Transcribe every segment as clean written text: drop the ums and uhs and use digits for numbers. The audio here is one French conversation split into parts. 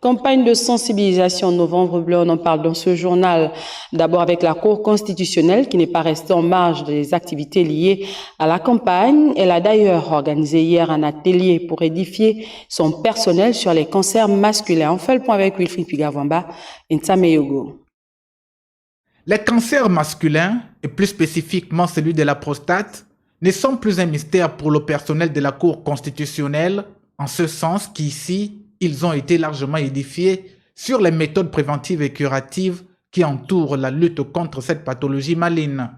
Campagne de sensibilisation Novembre Bleu, on en parle dans ce journal. D'abord avec la Cour constitutionnelle qui n'est pas restée en marge des activités liées à la campagne. Elle a d'ailleurs organisé hier un atelier pour édifier son personnel sur les cancers masculins. On fait le point avec Wilfried Pigavwamba et Nsame Yogo. Les cancers masculins, et plus spécifiquement celui de la prostate, ne sont plus un mystère pour le personnel de la Cour constitutionnelle, en ce sens qu'ici, ils ont été largement édifiés sur les méthodes préventives et curatives qui entourent la lutte contre cette pathologie maligne.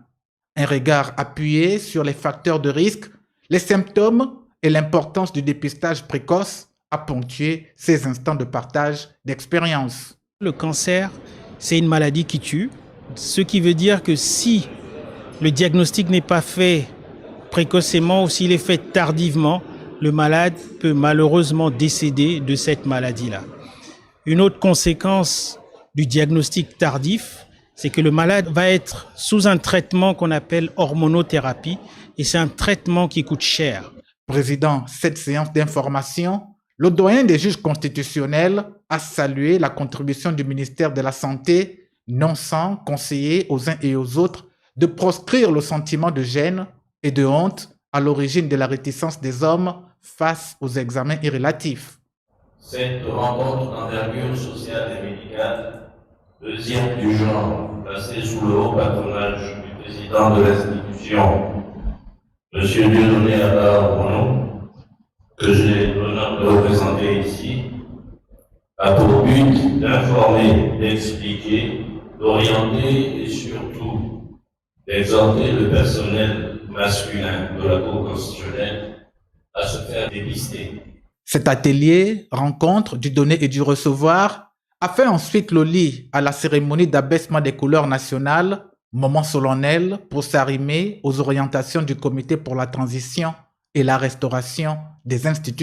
Un regard appuyé sur les facteurs de risque, les symptômes et l'importance du dépistage précoce a ponctué ces instants de partage d'expérience. Le cancer, c'est une maladie qui tue, ce qui veut dire que si le diagnostic n'est pas fait précocement ou s'il est fait tardivement, le malade peut malheureusement décéder de cette maladie-là. Une autre conséquence du diagnostic tardif, c'est que le malade va être sous un traitement qu'on appelle hormonothérapie et c'est un traitement qui coûte cher. Président cette séance d'information, le doyen des juges constitutionnels a salué la contribution du ministère de la Santé, non sans conseiller aux uns et aux autres de proscrire le sentiment de gêne et de honte à l'origine de la réticence des hommes face aux examens irrélatifs. Cette rencontre d'envergure sociale et médicale, deuxième du genre, placée sous le haut patronage du président de l'institution, M. Dieudonné Abba-Bruno, que j'ai l'honneur de représenter ici, a pour but d'informer, d'expliquer, d'orienter et surtout d'exhorter le personnel masculin de la Cour constitutionnelle à se faire dépister. Cet atelier, rencontre du donner et du recevoir, a fait ensuite le lit à la cérémonie d'abaissement des couleurs nationales, moment solennel pour s'arrimer aux orientations du Comité pour la transition et la restauration des institutions.